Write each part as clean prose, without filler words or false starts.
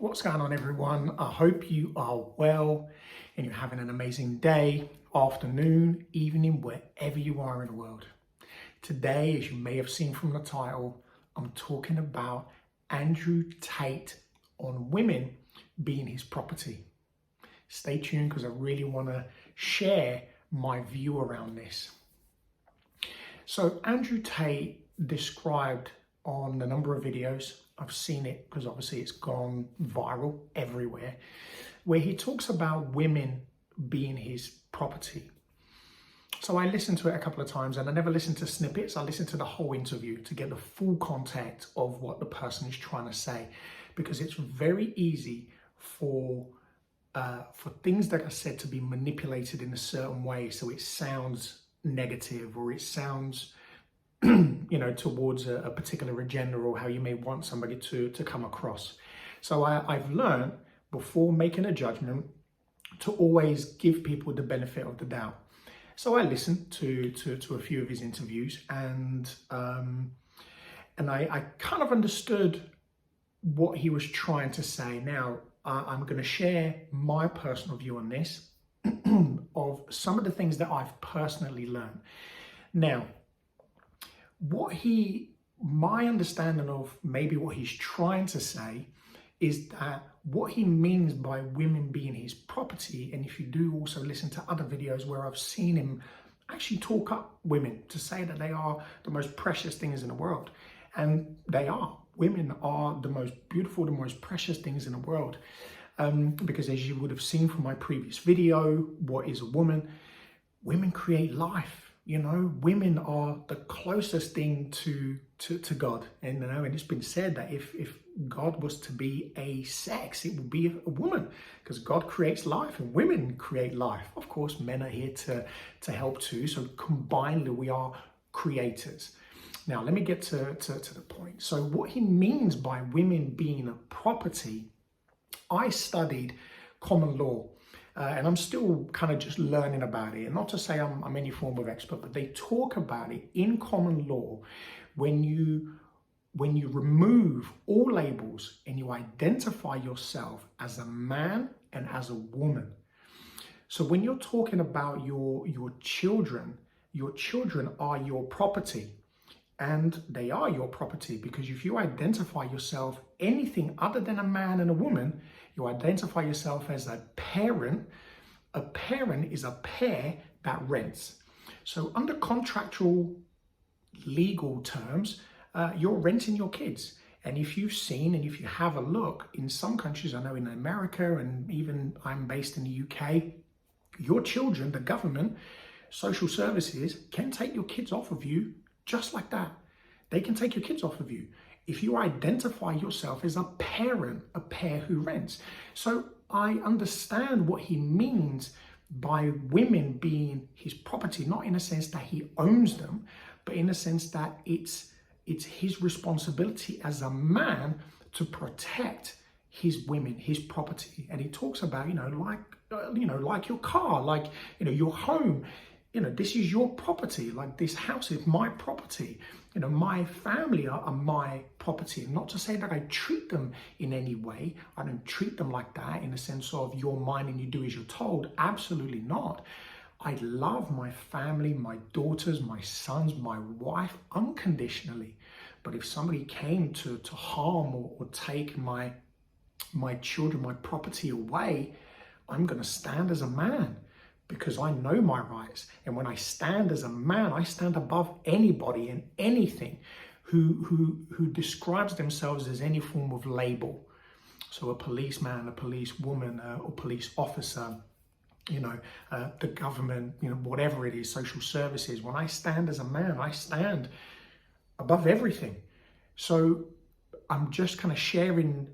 What's going on, everyone? I hope you are well and you're having an amazing day, afternoon, evening, wherever you are in the world. Today, as you may have seen from the title, I'm talking about Andrew Tate on women being his property. Stay tuned because I really want to share my view around this. So Andrew Tate described on a number of videos, I've seen it because obviously it's gone viral everywhere, where he talks about women being his property. So I listened to it a couple of times, and I never listened to snippets. I listened to the whole interview to get the full context of what the person is trying to say, because it's very easy for things that are said to be manipulated in a certain way, so it sounds negative or it sounds towards a particular agenda or how you may want somebody to come across. So I've learned before making a judgment to always give people the benefit of the doubt. So I listened to a few of his interviews, and I kind of understood what he was trying to say. Now, I'm going to share my personal view on this of some of the things that I've personally learned. Now, my understanding of maybe what he's trying to say is that what he means by women being his property, and if you do also listen to other videos where I've seen him actually talk up women to say that they are the most precious things in the world, and they are. Women are the most beautiful, the most precious things in the world, because as you would have seen from my previous video, what is a woman? Women create life. Women are the closest thing to God, and and it's been said that if God was to be a sex, it would be a woman, because God creates life and women create life. Of course, men are here to help too. So combined, we are creators. Now, let me get to the point. So what he means by women being a property, I studied common law. And I'm still kind of just learning about it. And not to say I'm any form of expert, but they talk about it in common law. When you remove all labels and you identify yourself as a man and as a woman. So when you're talking about your children are your property. And they are your property, because if you identify yourself anything other than a man and a woman, you identify yourself as a parent. A parent is a pair that rents. So under contractual legal terms, you're renting your kids. And if you've seen and if you have a look, in some countries, I know in America, and even I'm based in the UK, your children, the government, social services can take your kids off of you just like that. They can take your kids off of you if you identify yourself as a parent, a pair who rents. So I understand what he means by women being his property, not in a sense that he owns them, but in a sense that it's his responsibility as a man to protect his women, his property. And he talks about, like your car, like, your home. This is your property. Like, this house is my property. My family are my property. Not to say that I treat them in any way. I don't treat them like that in the sense of you're mine and you do as you're told. Absolutely not. I love my family, my daughters, my sons, my wife unconditionally. But if somebody came to harm or take my children, my property away, I'm going to stand as a man, because I know my rights. And when I stand as a man, I stand above anybody and anything who describes themselves as any form of label. So a policeman, a policewoman, or police officer, the government, whatever it is, social services. When I stand as a man, I stand above everything. So I'm just kind of sharing.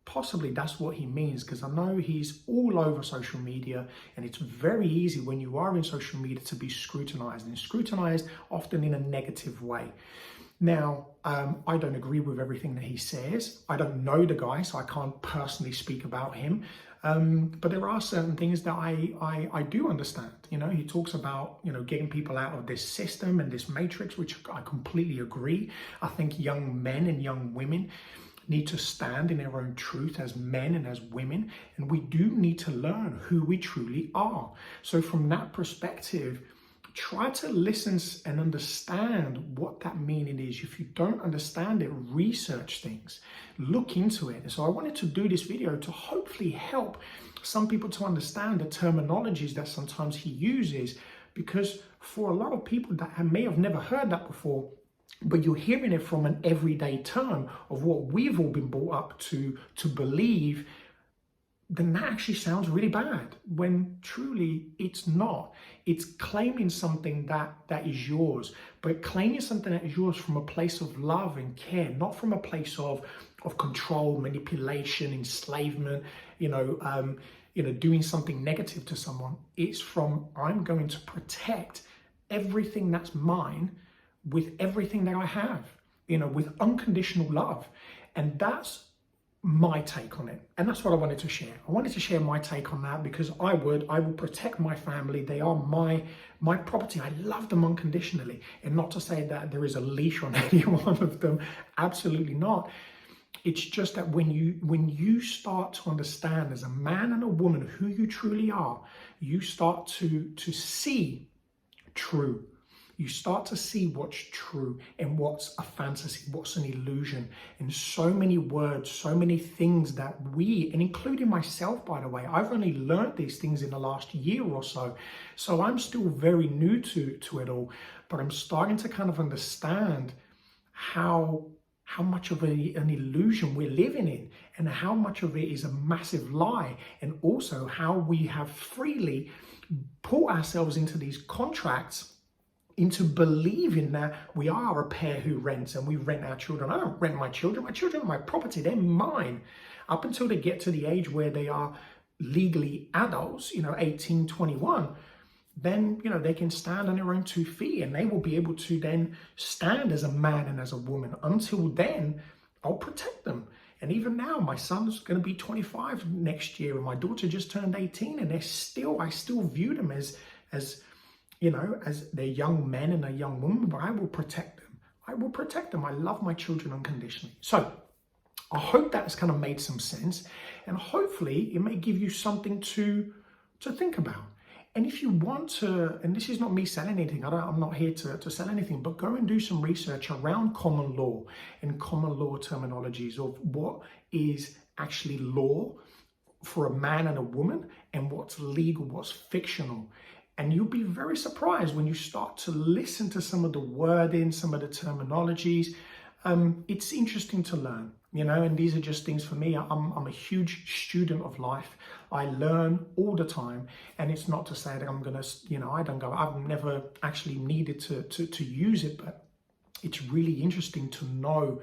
Possibly that's what he means, because I know he's all over social media, and it's very easy when you are in social media to be scrutinized, and scrutinized often in a negative way. Now, I don't agree with everything that he says. I don't know the guy, so I can't personally speak about him. But there are certain things that I do understand. He talks about, getting people out of this system and this matrix, which I completely agree. I think young men and young women need to stand in our own truth as men and as women, and we do need to learn who we truly are. So from that perspective, try to listen and understand what that meaning is. If you don't understand it, research things, look into it. And so I wanted to do this video to hopefully help some people to understand the terminologies that sometimes he uses, because for a lot of people that may have never heard that before, but you're hearing it from an everyday term of what we've all been brought up to believe, then that actually sounds really bad, when truly it's not. It's claiming something that is yours, but claiming something that is yours from a place of love and care, not from a place of control, manipulation, enslavement, doing something negative to someone. It's from, I'm going to protect everything that's mine with everything that I have, with unconditional love. And that's my take on it. And that's what I wanted to share. I wanted to share my take on that because I will protect my family. They are my property. I love them unconditionally. And not to say that there is a leash on any one of them. Absolutely not. It's just that when you start to understand as a man and a woman who you truly are, you start to see true. You start to see what's true and what's a fantasy, what's an illusion. And so many words, so many things that we, and including myself, by the way, I've only learned these things in the last year or so. So I'm still very new to it all, but I'm starting to kind of understand how much of an illusion we're living in, and how much of it is a massive lie, and also how we have freely put ourselves into these contracts into believing that we are a pair who rents and we rent our children. I don't rent my children. My children are my property. They're mine. Up until they get to the age where they are legally adults, 18, 21, then, they can stand on their own 2 feet and they will be able to then stand as a man and as a woman. Until then, I'll protect them. And even now, my son's going to be 25 next year and my daughter just turned 18, and I still view them as they're young men and a young woman, but I will protect them. I will protect them. I love my children unconditionally. So I hope that's kind of made some sense, and hopefully it may give you something to think about. And if you want to, and this is not me selling anything, I'm not here to sell anything, but go and do some research around common law and common law terminologies of what is actually law for a man and a woman, and what's legal, what's fictional. And you'll be very surprised when you start to listen to some of the wording, some of the terminologies. It's interesting to learn, and these are just things for me. I'm a huge student of life. I learn all the time. And it's not to say that I'm going to, I've never actually needed to use it, but it's really interesting to know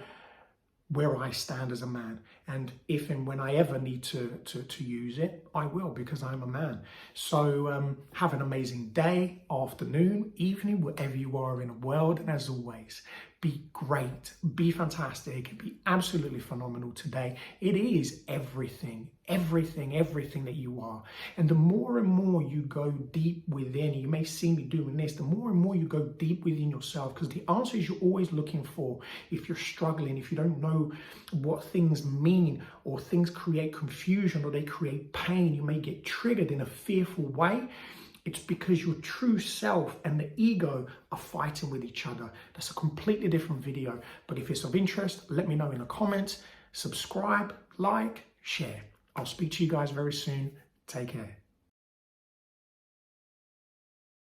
where I stand as a man, and if and when I ever need to use it, I will, because I'm a man. So have an amazing day, afternoon, evening, wherever you are in the world. And as always, be great, be fantastic, be absolutely phenomenal today. It is everything that you are. And the more and more you go deep within, you may see me doing this, the more and more you go deep within yourself, because the answers you're always looking for, if you're struggling, if you don't know what things mean, or things create confusion, or they create pain, you may get triggered in a fearful way. It's because your true self and the ego are fighting with each other. That's a completely different video. But if it's of interest, let me know in the comments. Subscribe, like, share. I'll speak to you guys very soon. Take care.